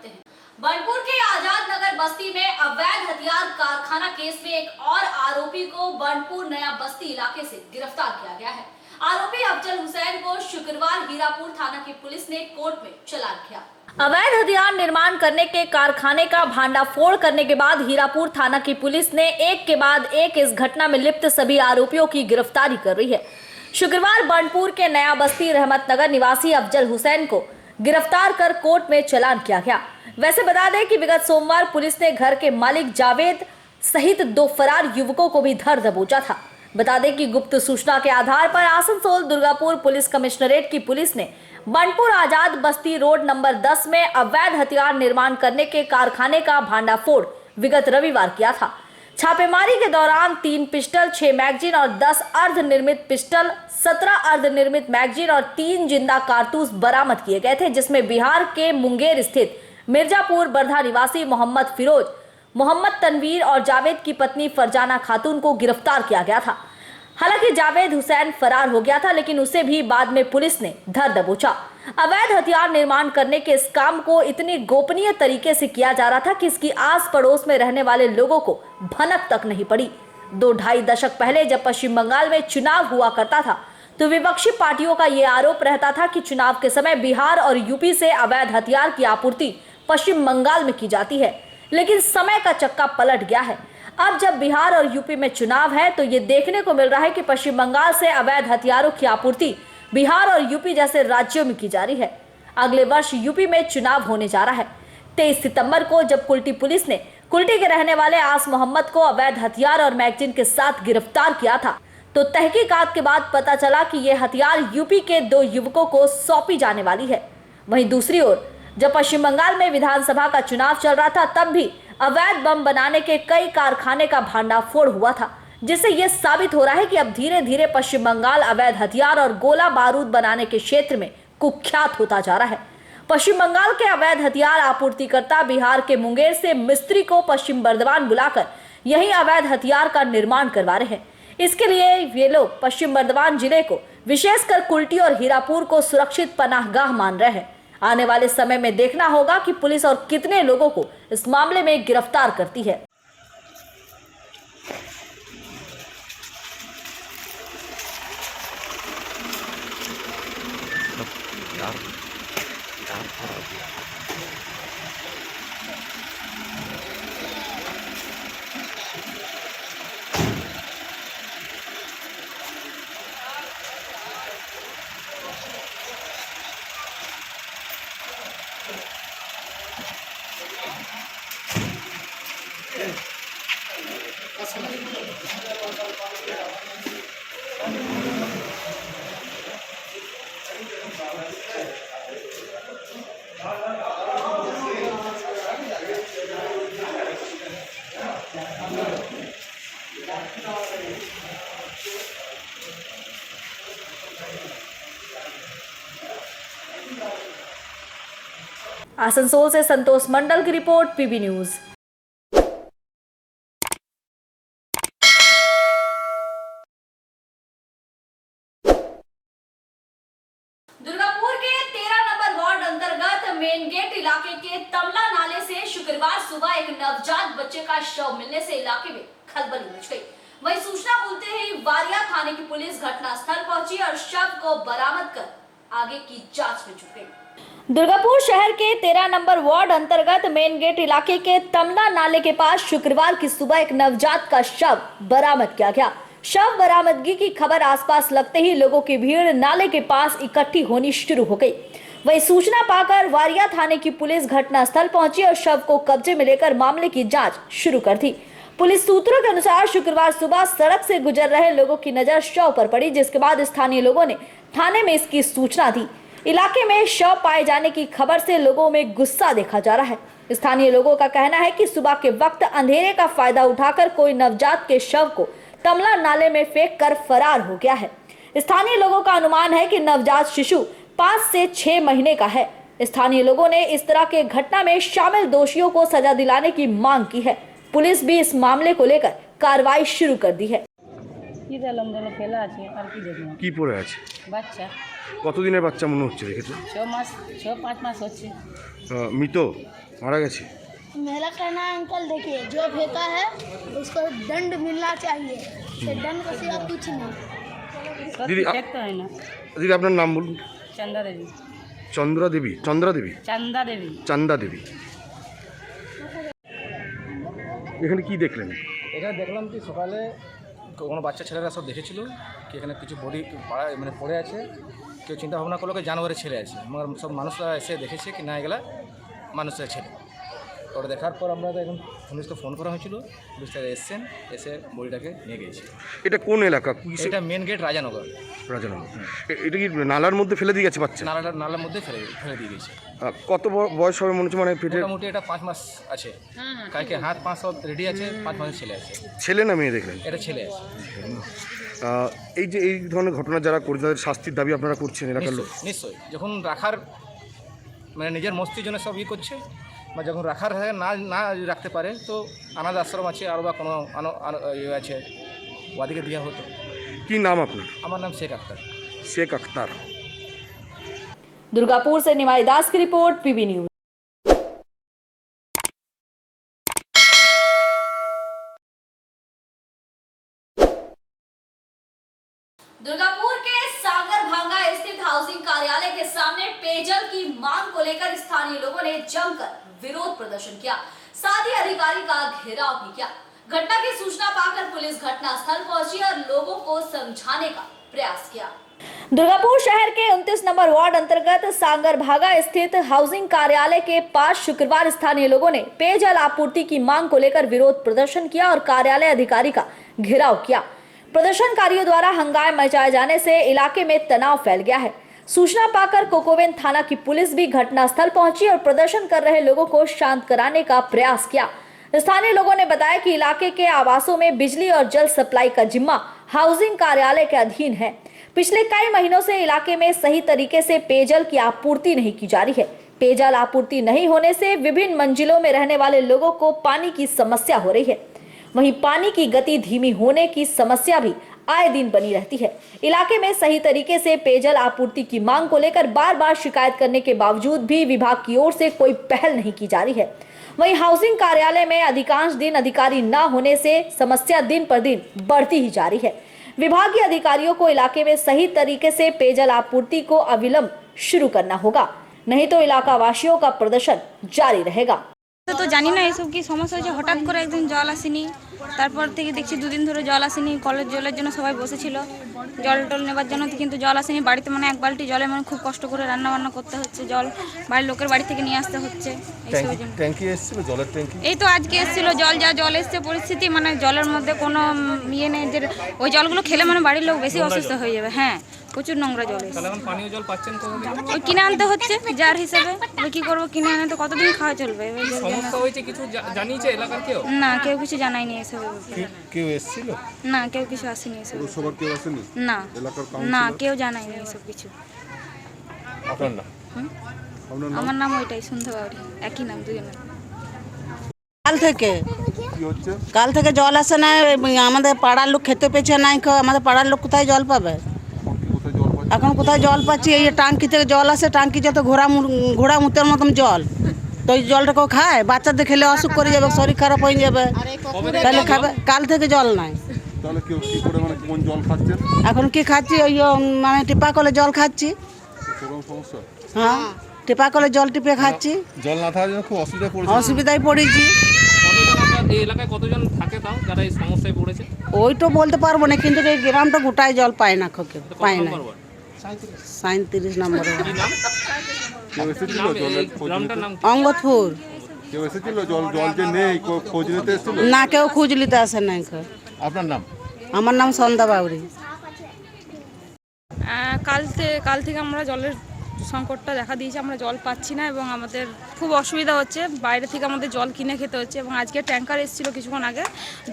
बढ़ते हैं। बनपुर के आजाद नगर बस्ती में अवैध हथियार कारखाना केस में एक और आरोपी को बनपुर नया बस्ती इलाके से गिरफ्तार किया गया है। आरोपी अफजल हुसैन को शुक्रवार हीरापुर थाना की पुलिस ने कोर्ट में चालान किया। अवैध हथियार निर्माण करने के कारखाने का भांडाफोड़ करने के बाद हीरापुर थाना की पुलिस ने एक के बाद एक इस घटना में लिप्त सभी आरोपियों की गिरफ्तारी कर रही है। शुक्रवार बनपुर के नया बस्ती रहमतनगर निवासी अफजल हुसैन को गिरफ्तार कर कोर्ट में चालान किया गया। वैसे बता दें कि विगत सोमवार पुलिस ने घर के मालिक जावेद सहित 2 फरार युवकों को भी धर दबोचा था। बता दें कि गुप्त सूचना के आधार पर आसनसोल दुर्गापुर पुलिस कमिश्नरेट की पुलिस ने बनपुर आजाद बस्ती रोड नंबर 10 में अवैध हथियार निर्माण करने के कारखाने का भांडाफोड़ विगत रविवार किया था। छापेमारी के दौरान 3 पिस्टल, 6 मैगजीन और 10 अर्धनिर्मित पिस्टल, 17 अर्धनिर्मित मैगजीन और 3 जिंदा कारतूस बरामद किए गए थे, जिसमें बिहार के मुंगेर स्थित मिर्जापुर बरधा निवासी मोहम्मद फिरोज, मोहम्मद तनवीर और जावेद की पत्नी फरजाना खातून को गिरफ्तार किया गया था। हालांकि जावेद हुसैन फरार हो गया था, लेकिन उसे भी बाद में पुलिस ने धर दबोचा। अवैध हथियार निर्माण करने के इस काम को इतनी गोपनीय तरीके से किया जा रहा था कि इसकी आस पड़ोस में रहने वाले लोगों को भनक तक नहीं पड़ी। 2-2.5 दशक पहले जब पश्चिम बंगाल में चुनाव हुआ करता था, तो विपक्षी पार्टियों का यह आरोप रहता था कि चुनाव के समय बिहार और यूपी से अवैध हथियार की आपूर्ति पश्चिम बंगाल में की जाती है। लेकिन समय का चक्का पलट गया है। अब जब बिहार और यूपी में चुनाव है, तो ये देखने को मिल रहा है कि पश्चिम बंगाल से अवैध हथियारों की आपूर्ति बिहार और यूपी जैसे राज्यों में की जा रही है। अगले वर्ष यूपी में चुनाव होने जा रहा है। 23 सितंबर को जब कुल्टी पुलिस ने कुल्टी के रहने वाले आस मोहम्मद को अवैध हथियार और मैगजीन के साथ गिरफ्तार किया था, तो तहकीकात के बाद पता चला कि ये हथियार यूपी के 2 युवकों को सौंपी जाने वाली है। वहीं दूसरी ओर जब पश्चिम बंगाल में विधानसभा का चुनाव चल रहा था, तब भी अवैध बम बनाने के कई कारखाने का भांडाफोड़ हुआ था, जिससे यह साबित हो रहा है कि अब धीरे धीरे पश्चिम बंगाल अवैध हथियार और गोला बारूद बनाने के क्षेत्र में कुख्यात होता जा रहा है। पश्चिम बंगाल के अवैध हथियार आपूर्तिकर्ता बिहार के मुंगेर से मिस्त्री को पश्चिम बर्धमान बुलाकर यही अवैध हथियार का निर्माण करवा रहे हैं। इसके लिए ये लोग पश्चिम बर्धमान जिले को, विशेषकर कुल्टी और हीरापुर को सुरक्षित पनाहगाह मान रहे हैं। आने वाले समय में देखना होगा कि पुलिस और कितने लोगों को इस मामले में गिरफ्तार करती है। आसनसोल से संतोष मंडल की रिपोर्ट, पीबी न्यूज। दुर्गापुर के 13 नंबर वार्ड अंतर्गत मेन गेट इलाके के तमला नाले से शुक्रवार सुबह एक नवजात बच्चे का शव मिलने से इलाके में खलबली मच गई। वहीं सूचना मिलते ही वारिया थाने की पुलिस घटनास्थल पहुंची और शव को बरामद कर आगे की जांच में जुट गई। दुर्गापुर शहर के 13 नंबर वार्ड अंतर्गत मेन गेट इलाके के तमला नाले के पास शुक्रवार की सुबह एक नवजात का शव बरामद किया गया। शव बरामदगी की खबर आसपास लगते ही लोगों की भीड़ नाले के पास इकट्ठी होनी शुरू हो गई। वही सूचना पाकर वारिया थाने की पुलिस घटनास्थल पहुंची और शव को कब्जे में लेकर मामले की जांच शुरू कर दी। पुलिस सूत्रों के अनुसार शुक्रवार सुबह सड़क से गुजर रहे लोगों की नजर शव पर पड़ी, जिसके बाद स्थानीय लोगों ने थाने में इसकी सूचना दी। इलाके में शव पाए जाने की खबर से लोगों में गुस्सा देखा जा रहा है। स्थानीय लोगों का कहना है कि सुबह के वक्त अंधेरे का फायदा उठाकर कोई नवजात के शव को तमला नाले में फेंक कर फरार हो गया है। स्थानीय लोगों का अनुमान है कि नवजात शिशु 5 से 6 महीने का है। स्थानीय लोगों ने इस तरह के घटना में शामिल दोषियों को सजा दिलाने की मांग की है। पुलिस भी इस मामले को लेकर कार्रवाई शुरू कर दी है। কি দিলাম যেন ফেলা আছে আর কি দেখলাম কি পড়ে আছে? বাচ্চা কতদিনের বাচ্চা মনে হচ্ছে দেখেছে? 5 মাস হচ্ছে। মৃত মারা গেছে। मेरा कहना है अंकल देखिए जो फेंका है उसको दंड मिलना चाहिए से दंड का सिवा कुछ नहीं। দিদি দেখতে হয় না। দিদি আপনার নাম বলুন। চন্দা দেবী। চন্দ্রা দেবী। চন্দ্রা দেবী। চান্দা দেবী। চান্দা দেবী। এখানে কি দেখলেন? এখানে দেখলাম কি সকালে কোনো বাচ্চা ছেলেরা সব দেখেছিল কি এখানে কিছু বডি মানে পড়ে আছে। কেউ চিন্তা ভাবনা করলো কি জানোয়ারের ছেলে আছে, সব মানুষরা এসে দেখেছে কি না এগুলা মানুষের ছেলে। ওটা দেখার পর আমরা এখন পুলিশকে ফোন করা হয়েছিল, পুলিশ তারা এসছেন, এসে বডিটাকে নিয়ে গিয়েছে। এটা কোন এলাকা? এটা মেন গেট রাজানগর। রাজানগর। এটা কি নালার মধ্যে ফেলে দিয়ে গেছে বাচ্চা? নালার মধ্যে ফেলে দিয়ে গেছে। কত বয়স হবে মনে হচ্ছে? মানে পেটে মোটামুটি এটা 5 মাস আছে, কালকে হাত 5 সব রেডি আছে। 5 মাসের ছেলে আছে। ছেলে না মেয়ে দেখলেন? এটা ছেলে আছে। এই যে এই ধরনের ঘটনা যারা করে তাদের শাস্তির দাবি আপনারা করছেন এলাকার লোক? নিশ্চয়ই যখন রাখার মানে নিজের মস্তির জন্য সব করছে, বা যখন রাখার না রাখতে পারে তো অনাথ আশ্রম আছে আর বা কোনো আছে ওদিকে দেওয়া হতো। কি নাম আপনার? আমার নাম শেখ আক্তার। শেখ আক্তার। दुर्गापुर से निमाई दास की रिपोर्ट, पीबी न्यूज। दुर्गापुर के सागर भांगा स्थित हाउसिंग कार्यालय के सामने पेयजल की मांग को लेकर स्थानीय लोगों ने जमकर विरोध प्रदर्शन किया, साथ ही अधिकारी का घेराव भी किया। घटना की सूचना पाकर पुलिस घटनास्थल पहुंची और लोगों को समझाने का प्रयास किया। दुर्गापुर शहर के 29 नंबर वार्ड अंतर्गत सागर भागा स्थित हाउसिंग कार्यालय के पास शुक्रवार स्थानीय लोगों ने पेयजल आपूर्ति की मांग को लेकर विरोध प्रदर्शन किया और कार्यालय अधिकारी का घेराव किया। प्रदर्शनकारियों द्वारा हंगामा मचाए जाने से इलाके में तनाव फैल गया है। सूचना पाकर कोकोवेन थाना की पुलिस भी घटनास्थल पहुंची और प्रदर्शन कर रहे लोगों को शांत कराने का प्रयास किया। स्थानीय लोगों ने बताया कि इलाके के आवासों में बिजली और जल सप्लाई का जिम्मा हाउसिंग कार्यालय के अधीन है। पिछले कई महीनों से इलाके में सही तरीके से पेयजल की आपूर्ति नहीं की जा रही है। पेयजल आपूर्ति नहीं होने से विभिन्न मंजिलों में रहने वाले लोगों को पानी की समस्या हो रही है। वहीं पानी की गति धीमी होने की समस्या भी आए दिन बनी रहती है। इलाके में सही तरीके से पेयजल आपूर्ति की मांग को लेकर बार बार शिकायत करने के बावजूद भी विभाग की ओर से कोई पहल नहीं की जा रही है। वहीं हाउसिंग कार्यालय में अधिकांश दिन अधिकारी न होने से समस्या दिन पर दिन बढ़ती ही जा रही है। विभागीय अधिकारियों को इलाके में सही तरीके से पेयजल आपूर्ति को अविलंब शुरू करना होगा, नहीं तो इलाका वासियों का प्रदर्शन जारी रहेगा। তো জানি না এসব কি সমস্যা হয়েছে, হঠাৎ করে একদিন জল আসেনি, তারপর থেকে দেখছি দুদিন ধরে জল আসেনি। কলের জলের জন্য সবাই বসেছিল জল টল নেবার জন্য, কিন্তু জল আসেনি। বাড়িতে মানে 1 বালতি জলে মানে খুব কষ্ট করে রান্না বান্না করতে হচ্ছে, জল বাড়ির লোকের বাড়ি থেকে নিয়ে আসতে হচ্ছে। ট্যাঙ্কি এসেছিল, জলের ট্যাঙ্কি এই তো আজকে এসেছিল জল, যা জল এসছে পরিস্থিতি মানে জলের মধ্যে কোনো ইয়ে নেই, যে ওই জলগুলো খেলে মানে বাড়ির লোক বেশি অসুস্থ হয়ে যাবে। হ্যাঁ, প্রচুর নোংরা জল এসছে। পানীয় জল পাচ্ছেন ওই কিনে আনতে হচ্ছে যার হিসেবে। ওই কি করবো, কিনে আনে তো কতদিন খাওয়া চলবে? সমস্যা হয়েছে কিছু জানিয়েছে এলাকার কেউ? না, কেউ কিছু জানায়নি এসব। কেউ এসেছিল না, কেউ কিছু আসেনি এসব। সবার কেউ আসেনি? না না, কেউ জানায়নি এসব কিছু। আপনার নাম? আমার নাম ওইটাই, সন্ধ্যা বাউরি, একই নাম দুজনের। কাল থেকে জল আসে না, আমাদের পাড়ার লোক খেতে পেয়েছে নাই। আমাদের পাড়ার লোক কোথায় জল পাবে? এখন কোথায় জল পাচ্ছি? এই টাঙ্কি থেকে জল আসে, টাঙ্কি যত ঘোড়া মুতের মতন জল, তো ওই জলটাকেও খায়? বাচ্চাদের খেলে অসুখ করে যাবে, শরীর খারাপ হয়ে যাবে, তাহলে খাবে? কাল থেকে জল নাই। এখন কি খাচ্ছি? ওই মানে টিপা কলে জল খাচ্ছি। হ্যাঁ, টিপা কলে জল টিপে খাচ্ছি। জল না থাকার জন্য খুব অসুবিধায় পড়েছি। এই এলাকায় কতজন থাকে তাও যারা এই সমস্যায় পড়েছে? ওই তো বলতে পারবো না, কিন্তু এই গ্রামটা গোটায় জল পায় না, পায় না। 37 নম্বর অঙ্গতপুর। না, কেউ খোঁজ নিতে আসে না। আপনার নাম? আমার নাম সন্ধ্যা বাউরি। কাল থেকে আমরা জলের সংকটটা দেখা দিয়েছে, আমরা জল পাচ্ছি না এবং আমাদের খুব অসুবিধা হচ্ছে। বাইরে থেকে আমাদের জল কিনে খেতে হচ্ছে এবং আজকে ট্যাঙ্কার এসেছিল কিছুক্ষণ আগে,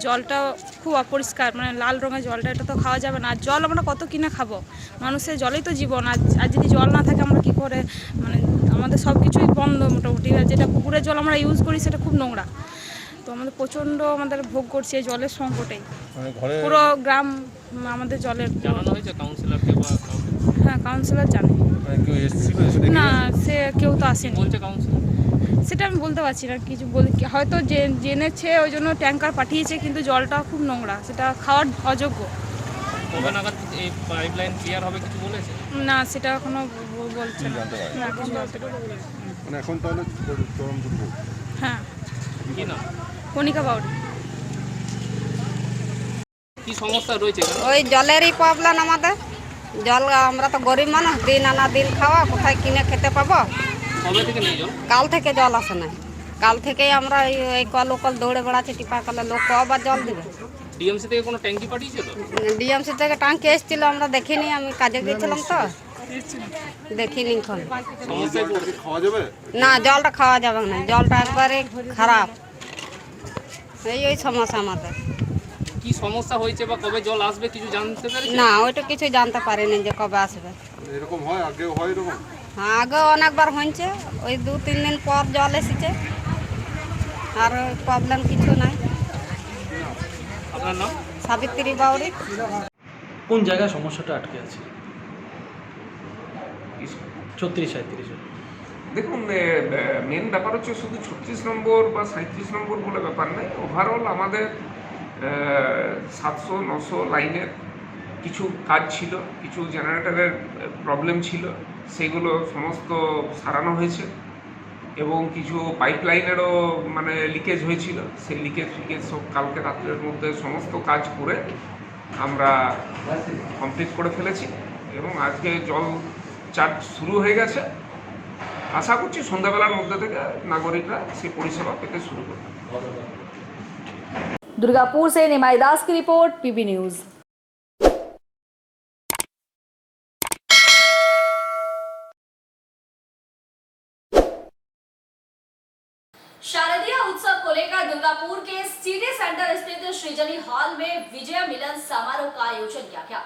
জলটা খুব অপরিষ্কার, মানে লাল রঙের জলটা, এটা তো খাওয়া যাবে না। আর জল আমরা কত কিনে খাবো? মানুষের জলেই তো জীবন। আর যদি জল না থাকে আমরা কি করে, মানে আমাদের সব কিছুই বন্ধ মোটামুটি। যেটা পুকুরের জল আমরা ইউজ করি সেটা খুব নোংরা, তো আমাদের প্রচণ্ড ভোগ করছে এই জলের সংকটেই। পুরো গ্রাম আমাদের জলের জানানো হয়েছে কাউন্সিলরকে বা কাউকে? হ্যাঁ কাউন্সিলর জানে কেউ এসেছিল এসে দেখে না গেছে? সে কেউ তো আসেনি বলছে কাউন্সিলর সেটা আমি বলতে পারছি না কিছু বলে হয়তো জেনেছে ওই জন্য ট্যাঙ্কার পাঠিয়েছে কিন্তু জলটা খুব নোংরা সেটা খাওয়ার অযোগ্য কবে নাগাদ এই পাইপলাইন ক্লিয়ার হবে কিছু বলেছে? না সেটা এখনো বলছে না না কিছু বলতে পারে মানে এখন তাহলে চরম দুর্ভোগ। হ্যাঁ কি না কণিকা বাউরি কি সমস্যা রয়েছে এখানে? ওই জলেরই প্রবলেম আমাদের জল আমরা তো গরিব মানুষ দিন আনা দিন খাওয়া কোথায় কিনে খেতে পাবো কবে থেকে নেই জল? কাল থেকে জল আসে না কাল থেকেই আমরা এই কল কল দৌড়ে বেড়াচ্ছি টিপা কলে লোক আবার জল দেবে ডিএমসি থেকে কোনো ট্যাঙ্কি পাঠিয়েছে তো? ডিএমসি থেকে টাঙ্কি এসেছিল আমরা দেখিনি আমি কাজে গিয়েছিলাম তো দেখিনি এখন সমস্যায় খাওয়া যাবে? না জলটা খাওয়া যাবে না জলটা একবারে খারাপ এই সমস্যা আমাদের কি সমস্যা হয়েছে বা কবে জল আসবে কিছু জানতে পেরেছে? না ওইটা কিছু জানতে পারিনি যে কবে আসবে এরকম হয় আগেও হয় এরকম? হ্যাঁ আগেও অনেকবার হয়েছে ওই 2-3 দিন পর জল এসেছে আর প্রবলেম কিছু নাই আপনার নাম? সাবিত্রী বাউরি কোন জায়গায় সমস্যাটা আটকে আছে 36-37 দেখুন মেন ব্যাপার হচ্ছে শুধু 36 নম্বর বা 37 নম্বর বলে ব্যাপার নয় ওভারঅল আমাদের 700-900 লাইনের কিছু কাজ ছিল কিছু জেনারেটরের প্রবলেম ছিল সেগুলো সমস্ত সারানো হয়েছে এবং কিছু পাইপলাইনেরও মানে লিকেজ হয়েছিল সেই লিকেজ সব কালকে রাত্রের মধ্যে সমস্ত কাজ করে আমরা কমপ্লিট করে ফেলেছি এবং আজকে জল চার্জ শুরু হয়ে গেছে আশা করছি সন্ধ্যাবেলার মধ্যে থেকে নাগরিকরা সেই পরিষেবা পেতে শুরু করবে दुर्गापुर से निमाई दास की रिपोर्ट पीबी न्यूज। शारदीय उत्सव को लेकर दुर्गापुर के सिटी सेंटर स्थित सृजनी हॉल में विजय मिलन समारोह का आयोजन किया गया।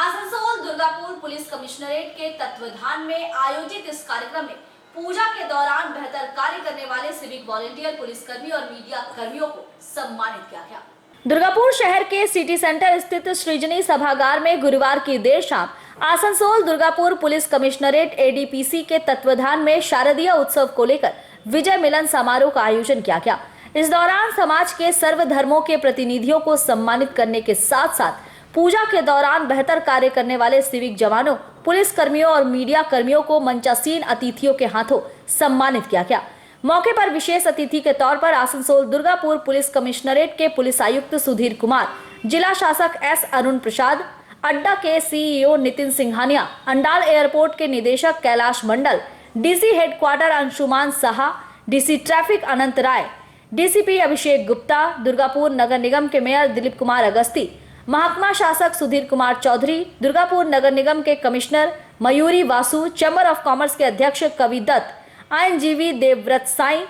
आसनसोल दुर्गापुर पुलिस कमिश्नरेट के तत्वाधान में आयोजित इस कार्यक्रम में पूजा के दौरान बेहतर कार्य करने वाले सिविक वॉलंटियर पुलिसकर्मी और मीडिया कर्मियों को सम्मानित किया गया। दुर्गापुर शहर के सिटी सेंटर स्थित सृजनी सभागार में गुरुवार की देर शाम Asansol Durgapur police commissionerate ADPC के तत्वाधान में शारदीय उत्सव को लेकर विजय मिलन समारोह का आयोजन किया गया। इस दौरान समाज के सर्व धर्मों के प्रतिनिधियों को सम्मानित करने के साथ साथ पूजा के दौरान बेहतर कार्य करने वाले सिविक जवानों, पुलिस कर्मियों और मीडिया कर्मियों को मंचासीन अतिथियों के हाथों सम्मानित किया गया। मौके पर विशेष अतिथि के तौर पर आसनसोल दुर्गापुर पुलिस कमिश्नरेट के पुलिस आयुक्त सुधीर कुमार, जिला शासक एस अरुण प्रसाद, अड्डा के सीईओ नितिन सिंघानिया, अंडाल एयरपोर्ट के निदेशक Kailash Mandal, DC headquarters Anshuman Saha, DC traffic Anant Rai, DCP Abhishek Gupta, Durgapur नगर निगम के मेयर दिलीप कुमार अगस्ती, महकमा शासक सुधीर कुमार चौधरी, दुर्गापुर नगर निगम के commissioner Mayuri Vasu, chamber of commerce के अध्यक्ष कवि दत्त, आईएनजीवी देवव्रत साई,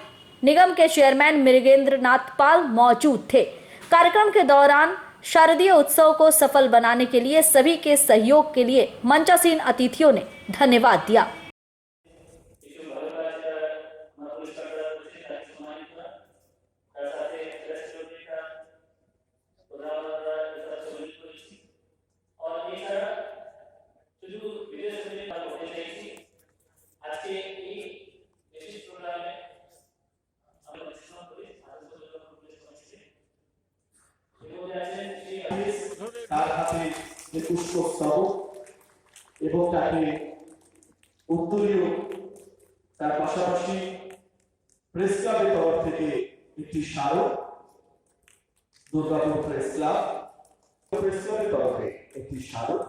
निगम के चेयरमैन मृगेंद्र नाथ पाल मौजूद थे। कार्यक्रम के दौरान शारदीय उत्सव को सफल बनाने के लिए सभी के सहयोग के लिए मंचासीन अतिथियों ने धन्यवाद दिया। তার হাতে যে পুষ্পস্তবক এবং তাকে উত্তরীয় তার পাশাপাশি প্রেস ক্লাবের তরফ থেকে একটি স্মারক দুর্গাপুর প্রেস ক্লাবের তরফে একটি স্মারক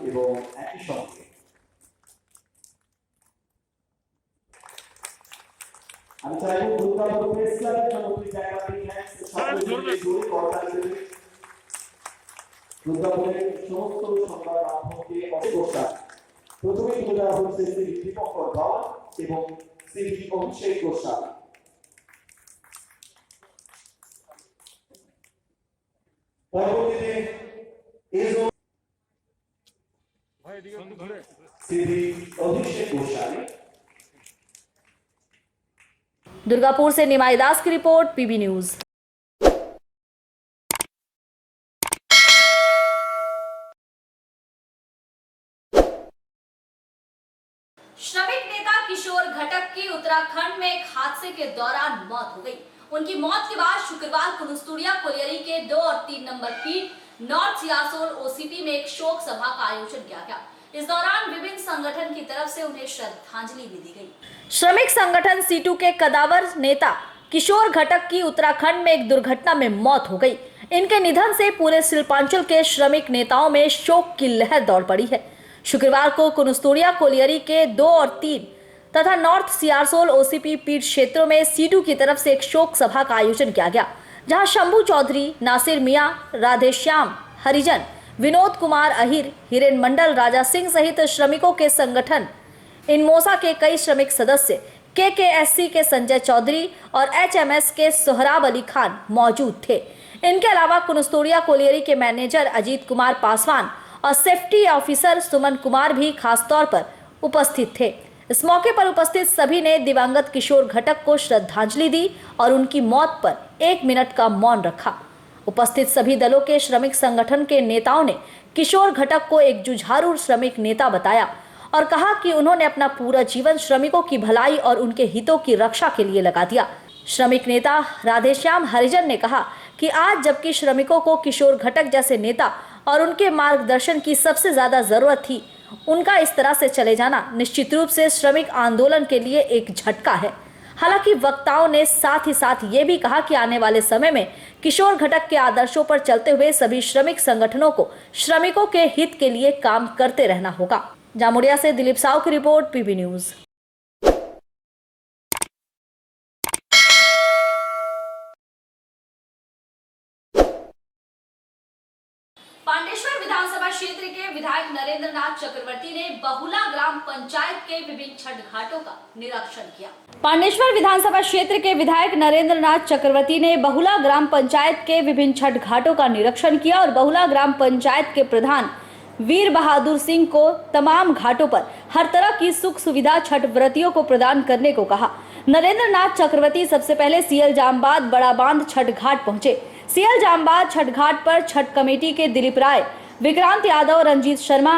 এবং একই সঙ্গে আমি চাইব দুর্গাপুর প্রেস ক্লাবের সমস্ত জায়গাতে দুর্গাপুরের সমস্ত সংবাদ মাধ্যমকে অবস্থান প্রথমে তুলে দেওয়া হচ্ছে শ্রী দীপঙ্কর ধর এবং শ্রী অভিষেক গোস্বামী। পরবর্তীতে শ্রী অভিষেক গোস্বামী। दुर्गापुर से निमाई दास की रिपोर्ट पीबी न्यूज। श्रमिक नेता किशोर घटक की उत्तराखंड में एक हादसे के दौरान मौत हो गई। उनकी मौत के बाद शुक्रवार को कुनुस्तुड़िया कोलियरी के 2 और 3 नंबर पीठ नॉर्थ सियासोल ओसीपी में एक शोक सभा का आयोजन किया गया। इस दौरान विभिन्न संगठन की तरफ से उन्हें श्रद्धांजलि भी दी गई। श्रमिक संगठन सीटू के कदावर नेता किशोर घटक की उत्तराखंड में एक दुर्घटना में मौत हो गई। इनके निधन से पूरे शिल्पांचल के श्रमिक नेताओं में शोक की लहर दौड़ पड़ी है। शुक्रवार को कुनुस्तुड़िया कोलियरी के 2 और 3 तथा नॉर्थ सियासोल ओसीपी पीठ क्षेत्रों में सीटू की तरफ से एक शोक सभा का आयोजन किया गया, जहां शंभू चौधरी, नासिर मियां, राधेश्याम हरिजन, विनोद कुमार अहिर, हिरेन मंडल, राजा सिंह सहित श्रमिकों के संगठन इनमोसा के कई श्रमिक सदस्य, केकेएससी के संजय चौधरी और एचएमएस के सोहराब अली खान मौजूद थे। इनके अलावा कुनुस्तुड़िया कोलियरी के मैनेजर अजीत कुमार पासवान और सेफ्टी ऑफिसर सुमन कुमार भी खासतौर पर उपस्थित थे। इस मौके पर उपस्थित सभी ने दिवंगत किशोर घटक को श्रद्धांजलि दी और उनकी मौत पर 1 मिनट का मौन रखा। उपस्थित सभी दलों के श्रमिक संगठन के नेताओं ने किशोर घटक को एक जुझारू श्रमिक नेता बताया और कहा कि उन्होंने अपना पूरा जीवन श्रमिकों की भलाई और उनके हितों की रक्षा के लिए लगा दिया। श्रमिक नेता राधेश्याम हरिजन ने कहा कि आज जबकि श्रमिकों को किशोर घटक जैसे नेता और उनके मार्गदर्शन की सबसे ज्यादा जरूरत थी, उनका इस तरह से चले जाना निश्चित रूप से श्रमिक आंदोलन के लिए एक झटका है। हालांकि वक्ताओं ने साथ ही साथ ये भी कहा कि आने वाले समय में किशोर घटक के आदर्शों पर चलते हुए सभी श्रमिक संगठनों को श्रमिकों के हित के लिए काम करते रहना होगा। जामुड़िया से दिलीप साहू की रिपोर्ट, पीबी न्यूज। पांडेश्वर विधानसभा क्षेत्र के विधायक नरेंद्र नाथ चक्रवर्ती ने बहुला ग्राम पंचायत के विभिन्न छठ घाटों का निरीक्षण किया। पांडेश्वर विधानसभा क्षेत्र के विधायक नरेंद्र नाथ चक्रवर्ती ने बहुला ग्राम पंचायत के विभिन्न छठ घाटों का निरीक्षण किया और बहुला ग्राम पंचायत के प्रधान वीर बहादुर सिंह को तमाम घाटों पर हर तरह की सुख सुविधा छठ व्रतियों को प्रदान करने को कहा। नरेंद्र नाथ चक्रवर्ती सबसे पहले सीएल जामबाद बड़ा बांध छठ घाट पहुंचे। सीएल जामबाद छठ घाट पर छठ कमेटी के दिलीप राय, विक्रांत यादव, रंजीत शर्मा,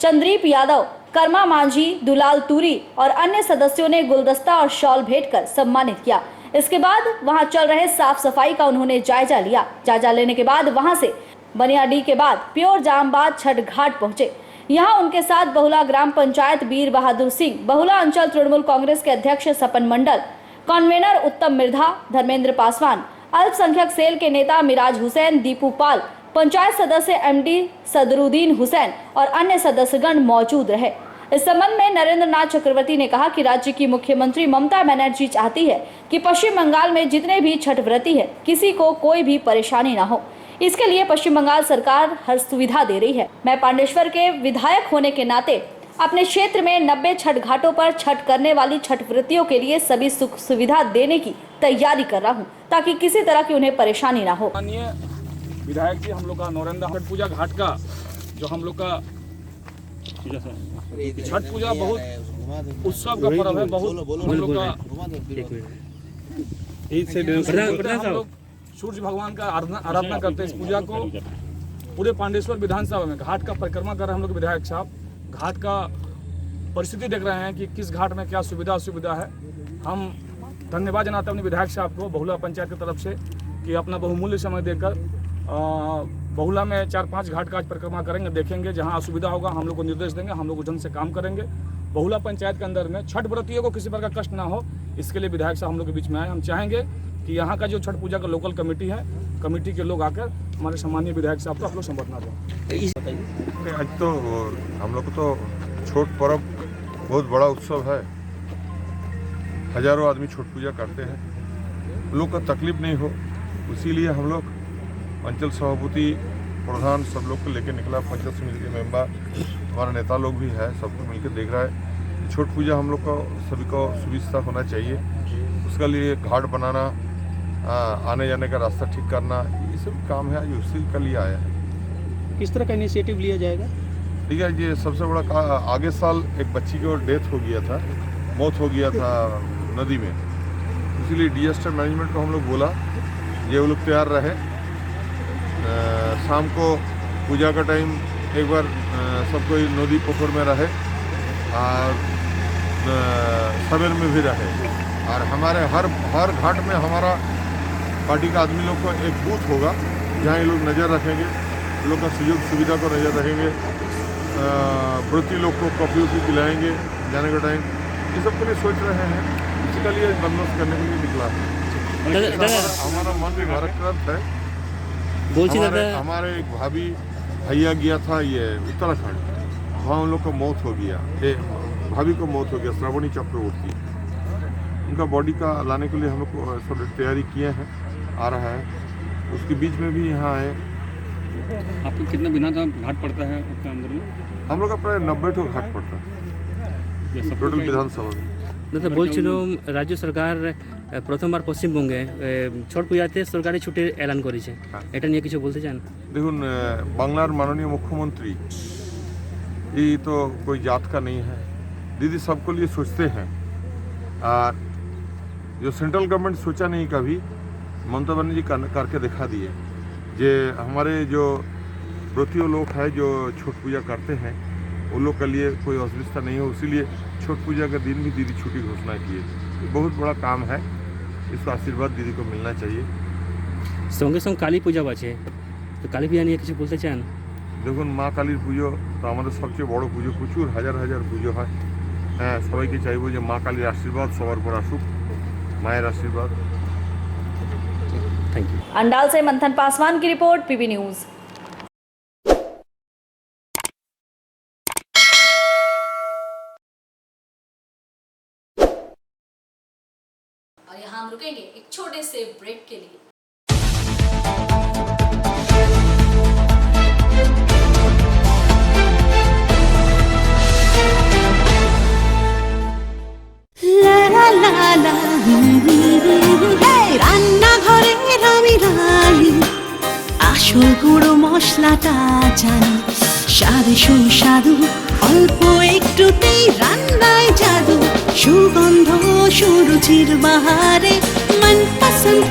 चंद्रीप यादव, कर्मा मांझी, दुलाल तूरी और अन्य सदस्यों ने गुलदस्ता और शॉल भेंट कर सम्मानित किया। इसके बाद वहां चल रहे साफ सफाई का उन्होंने जायजा लिया। जायजा लेने के बाद वहां से बनियाडी के बाद प्योर जामबाद छठ घाट पहुंचे। यहां उनके साथ बहुला ग्राम पंचायत वीर बहादुर सिंह, बहुला अंचल तृणमूल कांग्रेस के अध्यक्ष सपन मंडल, कन्वेनर उत्तम मिर्धा, धर्मेंद्र पासवान, अल्पसंख्यक सेल के नेता मिराज हुसैन, दीपू पाल, पंचायत सदस्य एमडी सदरुद्दीन हुसैन और अन्य सदस्यगण मौजूद रहे। इस संबंध में नरेंद्र नाथ चक्रवर्ती ने कहा कि राज्य की मुख्यमंत्री ममता बनर्जी चाहती है कि पश्चिम बंगाल में जितने भी छठ व्रती है किसी को कोई भी परेशानी न हो। इसके लिए पश्चिम बंगाल सरकार हर सुविधा दे रही है। मैं पांडेश्वर के विधायक होने के नाते अपने क्षेत्र में 90 छठ घाटों पर छठ करने वाली छठ व्रतियों के लिए सभी सुख सुविधा देने की तैयारी कर रहा हूं, ताकि किसी तरह की उन्हें परेशानी ना हो। माननीय विधायक जी, हम लोग का नौरंदा छठ पूजा घाट का जो हम लोग का छठ पूजा बहुत उत्सव का पर्व है, बहुत हम लोग का हम लोग सूर्य भगवान का आराधना करते हैं। इस पूजा को पूरे पांडेश्वर विधानसभा में घाट का परिक्रमा कर रहे हैं हम लोग विधायक साहब। घाट का परिस्थिति देख रहे हैं कि किस घाट में क्या सुविधा असुविधा है। हम धन्यवाद जनाते हैं अपने विधायक साहब को बहुला पंचायत की तरफ से कि अपना बहुमूल्य समय देकर बहुला में 4-5 घाट का आज परिक्रमा करेंगे, देखेंगे। जहां असुविधा होगा हम लोग को निर्देश देंगे, हम लोग उधर से काम करेंगे। बहुला पंचायत के अंदर में छठ व्रतियों को किसी प्रकार का कष्ट ना हो, इसके लिए विधायक साहब हम लोग के बीच में आए। हम चाहेंगे कि यहाँ का जो छठ पूजा का लोकल कमेटी है, कमेटी के लोग आकर हमारे सम्मानीय विधायक साहब को आप लोग संबोधना दें। आज तो हम लोग तो छठ पर्व बहुत बड़ा उत्सव है, हजारों आदमी छठ पूजा करते हैं, लोग का तकलीफ नहीं हो, इसीलिए हम लोग अंचल सभापति प्रधान सब लोग को लेकर निकला। पंचायत समिति के मेंबर, हमारा नेता लोग भी है, सबको मिलकर देख रहा है। छठ पूजा हम लोग को सभी को सुविधा होना चाहिए, उसके लिए घाट बनाना, आने जाने का रास्ता ठीक करना, ये सब काम है, जो उसी का लिए आया है। किस तरह का इनिशिएटिव लिया जाएगा? ठीक है, ये सबसे बड़ा आगे साल एक बच्ची की डेथ हो गया था, मौत हो गया था नदी में, इसीलिए डिजास्टर मैनेजमेंट को हम लोग बोला ये वो लोग तैयार रहे। शाम को पूजा का टाइम एक बार सब कोई नदी पोखर में रहे और सवेर में भी रहे। और हमारे हर घाट में हमारा पार्टी का आदमी लोग को एक बूथ होगा जहाँ ये लोग नज़र रखेंगे, लोग का सुयोग सुविधा को नज़र रखेंगे, व्रती लोग को कॉफ़ी वॉफ़ी पिलाएंगे जाने का टाइम, ये सब के लिए सोच रहे हैं। इसी का लिए बंदोबस्त करने के लिए निकला है। हमारा मन भी भारत है। हमारे एक भाभी भैया गया था ये उत्तराखंड, वहाँ उन लोग का मौत हो गया, भाभी को मौत हो गया, श्रावणी चक्रवर्ती। उनका बॉडी का लाने के लिए हम लोग सब तैयारी किए हैं, आ रहा है। उसके बीच में भी यहाँ आए। आपको कितना बिना था घाट पड़ता है अपने अंदर में? हम लोग का प्राय 90 घाट पड़ता है टोटल विधानसभा में। দাদা বলছিলাম রাজ্য সরকার প্রথমবার পশ্চিমবঙ্গে ছট পূজাতে সরকারি ছুটির এলান করেছে, এটা নিয়ে কিছু বলতে চান? देखुन बांग्लार माननीय मुख्यमंत्री ये तो कोई जात का नहीं है, दीदी सबको लिए सोचते हैं। और जो सेंट्रल गवर्नमेंट सोचा नहीं कभी, ममता बनर्जी करके दिखा दिए। जे हमारे जो व्रतियों लोग हैं जो छठ पूजा करते हैं उन लोग के लिए कोई असुविधा नहीं हो, इसीलिए छठ पूजा के दिन भी दीदी छुट्टी घोषणा किए। ये बहुत बड़ा काम है, इसका आशीर्वाद दीदी को मिलना चाहिए। সঙ্গে সঙ্গে কালী পূজাও আছে, তো কালী পূজা নিয়ে কিছু বলতে চান? দেখুন মা কালীর পুজো তো আমাদের সবচেয়ে বড় পুজো, প্রচুর হাজার হাজার পুজো হয়। হ্যাঁ, সবাইকে চাইবো যে মা কালীর আশীর্বাদ সবার উপর আসুক, মায়ের আশীর্বাদ। Thank you. अंडाल से मंथन पासवान की रिपोर्ट, पीबी न्यूज। और यहाँ हम रुकेंगे एक छोटे से ब्रेक के लिए। রান্নাঘরের আমি রানী, আসল গুঁড়ো মশলাটা জানি, স্বাদে সুস্বাদু অল্প একটুতেই রান্নায় জাদু, সুগন্ধ সুরুচির বাহারে মনপসন্দ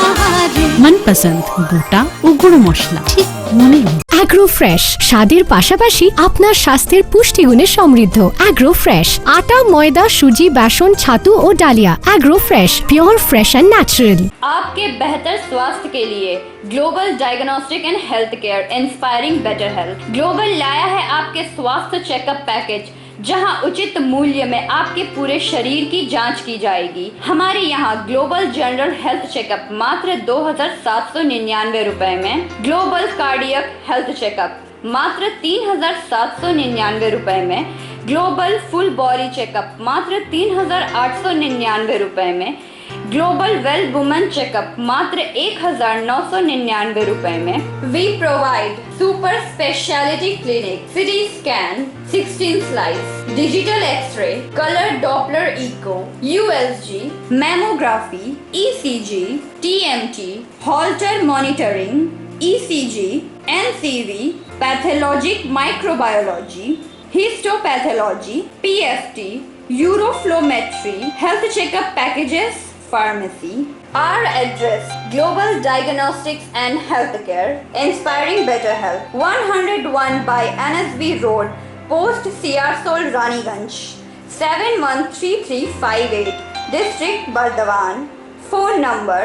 আহারে। মনপসন্দ গোটা ও গুঁড়ো মশলা ঠিক মনে। অ্যাগ্রো ফ্রেশ স্বাদের পাশাপাশি আপনার স্বাস্থ্যের পুষ্টিগুণে সমৃদ্ধ। অ্যাগ্রো ফ্রেশ আটা, ময়দা, সুজি, বেসন, ছাতু ও ডালিয়া। Agro fresh pure fresh and natural. आपके बेहतर स्वास्थ्य के लिए global diagnostic and health care inspiring better health. Global लाया है आपके स्वास्थ्य चेकअप पैकेज, जहां उचित मूल्य में आपके पूरे शरीर की जांच की जाएगी। हमारे यहाँ ग्लोबल जनरल हेल्थ चेकअप मात्र 2,799 रुपए में, ग्लोबल कार्डियक हेल्थ चेकअप मात्र 3,799 रुपए में, ग्लोबल फुल बॉडी चेकअप मात्र 3,899 रुपए में, ग्लोबल वेल वुमेन चेकअप मात्र 1,999 रुपए में। We provide super speciality clinic, CT scan, 16 slice, digital x-ray, colour Doppler echo, USG, mammography, ECG, TMT, Holter monitoring, ECG, NCV, pathologic microbiology, histopathology, PFT, uroflowmetry, health checkup packages, pharmacy. Our address: Global Diagnostics and Healthcare, inspiring better health. 101 by NSB Road, Post Siarsol, Raniganj, 713358, District Bardhaman. Phone number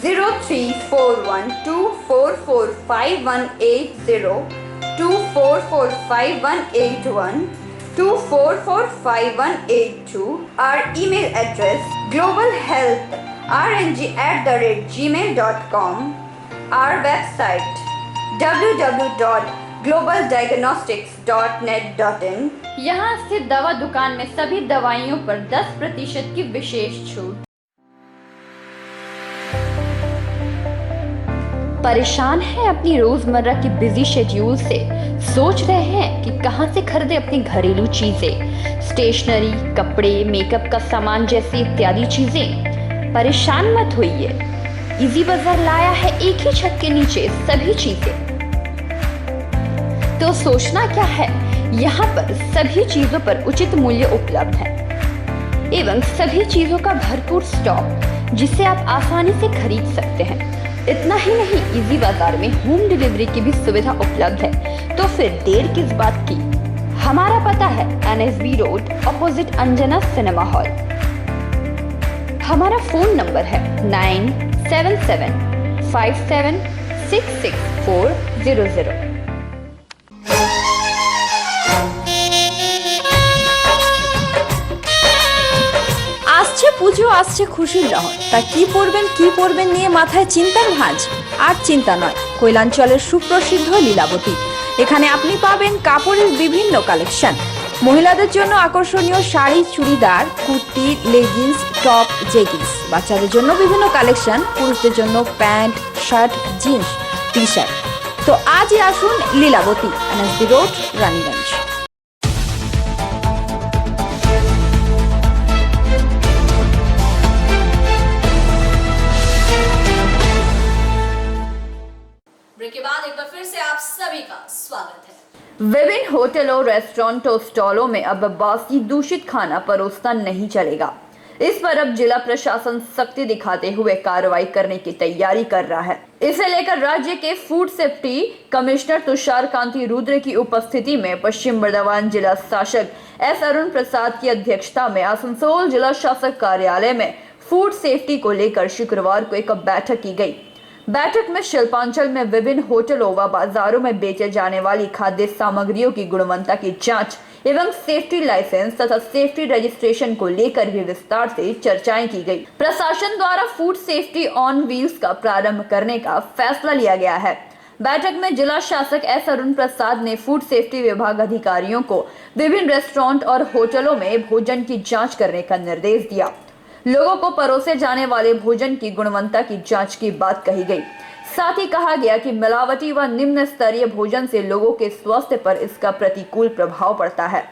0341244580, 244581, 244582. Our email address: globalhealthrng@gmail.com. Our website: www.globaldiagnostics.net.in. यहाँ स्थित दवा दुकान में सभी दवाइयों पर 10% की विशेष छूट। परेशान हैं अपनी रोजमर्रा की बिजी शेड्यूल से? सोच रहे हैं कि कहां से खरीदें अपनी घरेलू चीजें, स्टेशनरी, कपड़े, मेकअप का सामान जैसी इत्यादि चीजें? परेशान मत होइए, इजी बाजार लाया है एक ही छत के नीचे सभी चीजें। तो सोचना क्या है, यहाँ पर सभी चीजों पर उचित मूल्य उपलब्ध है एवं सभी चीजों का भरपूर स्टॉक, जिसे आप आसानी से खरीद सकते हैं। इतना ही नहीं, इजी बाजार में होम डिलीवरी की भी सुविधा उपलब्ध है। तो फिर देर किस बात की, हमारा पता है NSB road opposite Anjana cinema hall. हमारा फोन नंबर है 9775766400। আসছে পুজো, আসছে খুশির লহর, তা কি পরবেন নিয়ে মাথায় চিন্তার ভাঁজ। আর চিন্তা নয়, কৈলাঞ্চলের সুপ্রসিদ্ধ লীলাবতী। এখানে আপনি পাবেন কাপড়ের বিভিন্ন কালেকশন, মহিলাদের জন্য আকর্ষণীয় sari, churidar, kurti, leggings, top, jeggings, বাচ্চাদের জন্য বিভিন্ন কালেকশন, পুরুষদের জন্য pant, shirt, jeans, T shirt. তো আজই আসুন Lilabati, NSB road, Raniganj. Break के बाद एक बार फिर से आप सभी का स्वागत है। विभिन्न होटलों, रेस्टोरेंटों, स्टॉलों में अब बासी दूषित खाना परोसना नहीं चलेगा। इस पर अब जिला प्रशासन सख्ती दिखाते हुए कार्रवाई करने की तैयारी कर रहा है। इसे लेकर राज्य के फूड सेफ्टी कमिश्नर तुषार कांति रुद्र की उपस्थिति में पश्चिम बर्धमान जिला शासक S अरुण प्रसाद की अध्यक्षता में आसनसोल जिला शासक कार्यालय में फूड सेफ्टी को लेकर शुक्रवार को एक बैठक की गई। बैठक में शिल्पांचल में विभिन्न होटलों व बाजारों में बेचे जाने वाली खाद्य सामग्रियों की गुणवत्ता की जांच एवं सेफ्टी लाइसेंस तथा सेफ्टी रजिस्ट्रेशन को लेकर भी विस्तार से चर्चाएं की गई। प्रशासन द्वारा फूड सेफ्टी ऑन व्हील्स का प्रारंभ करने का फैसला लिया गया है। बैठक में जिला शासक S अरुण प्रसाद ने फूड सेफ्टी विभाग अधिकारियों को विभिन्न रेस्टोरेंट और होटलों में भोजन की जाँच करने का निर्देश दिया। लोगों को परोसे जाने वाले भोजन की गुणवत्ता की जांच की बात कही गई। साथ ही कहा गया कि मिलावटी व निम्न स्तरीय भोजन से लोगों के स्वास्थ्य पर इसका प्रतिकूल प्रभाव पड़ता है।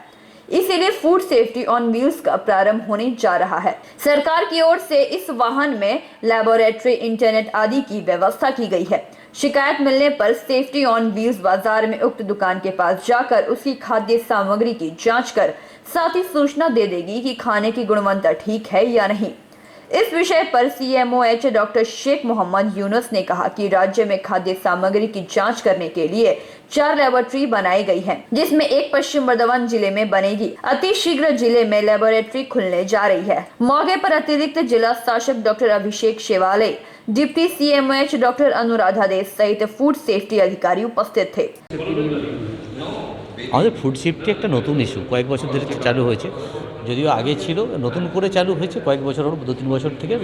इसीलिए फूड सेफ्टी ऑन व्हील्स का प्रारंभ होने जा रहा है। सरकार की ओर से इस वाहन में लैबोरेटरी, इंटरनेट आदि की व्यवस्था की गई है। शिकायत मिलने पर सेफ्टी ऑन व्हील्स बाजार में उक्त दुकान के पास जाकर उसकी खाद्य सामग्री की जांच कर साथ ही सूचना दे देगी कि खाने की गुणवत्ता ठीक है या नहीं। इस विषय पर CMOH डॉक्टर शेख मोहम्मद यूनुस ने कहा कि राज्य में खाद्य सामग्री की जांच करने के लिए 4 लेबोरेटरी बनाई गई हैं, जिसमें एक पश्चिम बर्धमान जिले में बनेगी। अति शीघ्र जिले में लेबोरेटरी खुलने जा रही है। मौके पर अतिरिक्त जिला शासक doctor Abhishek Shewale, deputy CMOH doctor Anuradha Desh सहित फूड सेफ्टी अधिकारी उपस्थित थे। আমাদের ফুড সেফটি একটা নতুন ইস্যু, কয়েক বছর ধরে চালু হয়েছে, যদিও আগে ছিল, নতুন করে চালু হয়েছে কয়েক বছর, 2-3 বছর থেকে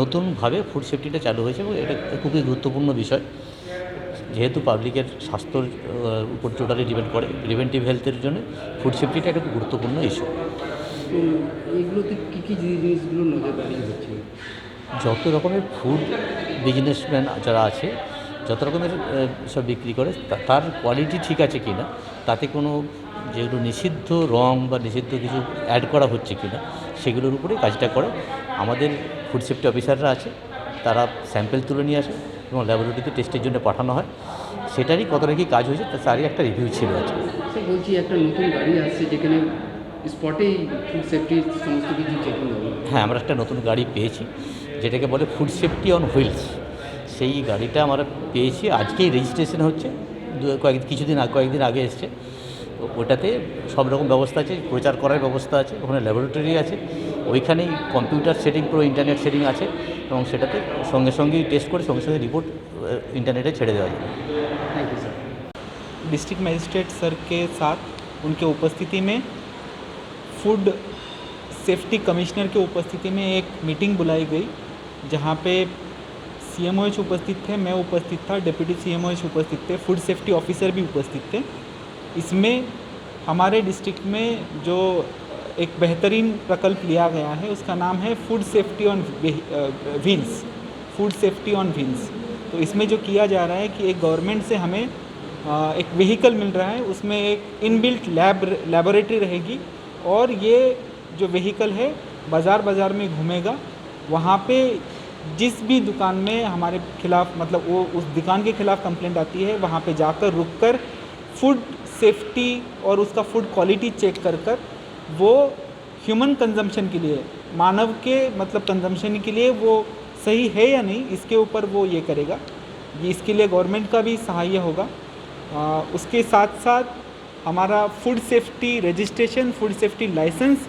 নতুনভাবে ফুড সেফটিটা চালু হয়েছে এবং এটা খুবই গুরুত্বপূর্ণ বিষয়, যেহেতু পাবলিকের স্বাস্থ্যর উপর টোটালি ডিপেন্ড করে। প্রিভেন্টিভ হেলথের জন্য ফুড সেফটিটা একটা খুব গুরুত্বপূর্ণ ইস্যু। এগুলোতে কী কী জিনিসগুলো নজরদারি হচ্ছে? যত রকমের ফুড বিজনেসম্যান যারা আছে, যত রকমের সব বিক্রি করে, তার কোয়ালিটি ঠিক আছে কি না, তাতে কোনো যেগুলো নিষিদ্ধ রং বা নিষিদ্ধ কিছু অ্যাড করা হচ্ছে কি না, সেগুলোর উপরে কাজটা করে। আমাদের ফুড সেফটি অফিসাররা আছে, তারা স্যাম্পেল তুলে নিয়ে আসে এবং ল্যাবরেটরিতে টেস্টের জন্য পাঠানো হয়। সেটারই কতটা কি কাজ হয়েছে তারই একটা রিভিউ ছিল আজকে। বলছি, একটা নতুন গাড়ি আসছে যেখানে স্পটেই ফুড সেফটি সমস্ত কিছু চেকিং হবে। হ্যাঁ, আমরা একটা নতুন গাড়ি পেয়েছি যেটাকে বলে ফুড সেফটি অন হুইলস। সেই গাড়িটা আমরা পেয়েছি, আজকেই রেজিস্ট্রেশন হচ্ছে, কয়েকদিন আগে এসছে। ওটাতে সব রকম ব্যবস্থা আছে, প্রচার করার ব্যবস্থা আছে, ওখানে ল্যাবরেটরি আছে, ওইখানেই কম্পিউটার সেটিং, পুরো ইন্টারনেট সেটিং আছে এবং সেটাতে সঙ্গে সঙ্গেই টেস্ট করে সঙ্গে সঙ্গে রিপোর্ট इंटरनेट छेड़े देवा जाए। Thank you sir. District magistrate sir के साथ उनके उपस्थिति में फूड सेफ्टी कमिश्नर के उपस्थिति में एक मीटिंग बुलाई गई, जहां पे CMOH उपस्थित थे, मैं उपस्थित था, डिप्टी CMOH उपस्थित थे, फूड सेफ्टी ऑफिसर भी उपस्थित थे। इसमें हमारे डिस्ट्रिक्ट में जो एक बेहतरीन प्रकल्प लिया गया है उसका नाम है food safety on wheels, food safety on wheels. तो इसमें जो किया जा रहा है कि एक गवर्नमेंट से हमें एक व्हीकल मिल रहा है, उसमें एक इनबिल्ट लैबोरेटरी रहेगी और ये जो व्हीकल है बाज़ार में घूमेगा। वहाँ पे जिस भी दुकान में हमारे खिलाफ मतलब वो उस दुकान के खिलाफ कंप्लेंट आती है, वहाँ पे जाकर रुककर फूड सेफ्टी और उसका फूड क्वालिटी चेक कर वो ह्यूमन कंजम्पशन के लिए, मानव के मतलब कंजम्पशन के लिए वो सही है या नहीं, इसके ऊपर वो ये करेगा। ये इसके लिए गवर्नमेंट का भी सहाय्य होगा। उसके साथ साथ हमारा food safety registration, food safety licence,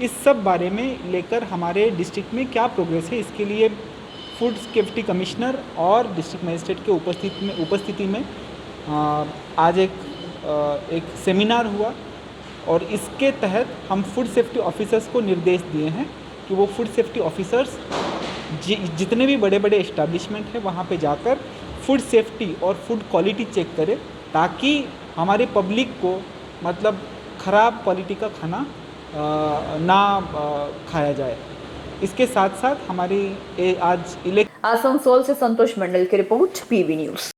इस सब बारे में लेकर हमारे डिस्ट्रिक्ट में क्या प्रोग्रेस है, इसके लिए फूड सेफ्टी कमिश्नर और डिस्ट्रिक्ट मजिस्ट्रेट के उपस्थिति में आज एक सेमिनार हुआ और इसके तहत हम फूड सेफ्टी ऑफिसर्स को निर्देश दिए हैं कि वो फूड सेफ्टी ऑफिसर्स जितने भी बड़े बड़े एस्टैब्लिशमेंट हैं वहाँ पे जाकर फूड सेफ्टी और फूड क्वालिटी चेक करें, ताकि हमारे पब्लिक को मतलब ख़राब क्वालिटी का खाना ना खाया जाए। इसके साथ साथ हमारी आज आसनसोल से संतोष मंडल की रिपोर्ट, पीवी न्यूज़।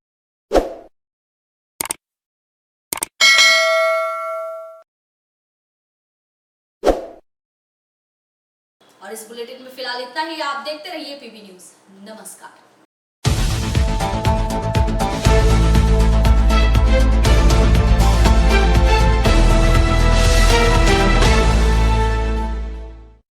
और इस बुलेटिन में फिलहाल इतना ही। आप देखते रहिए पीवी न्यूज़। नमस्कार।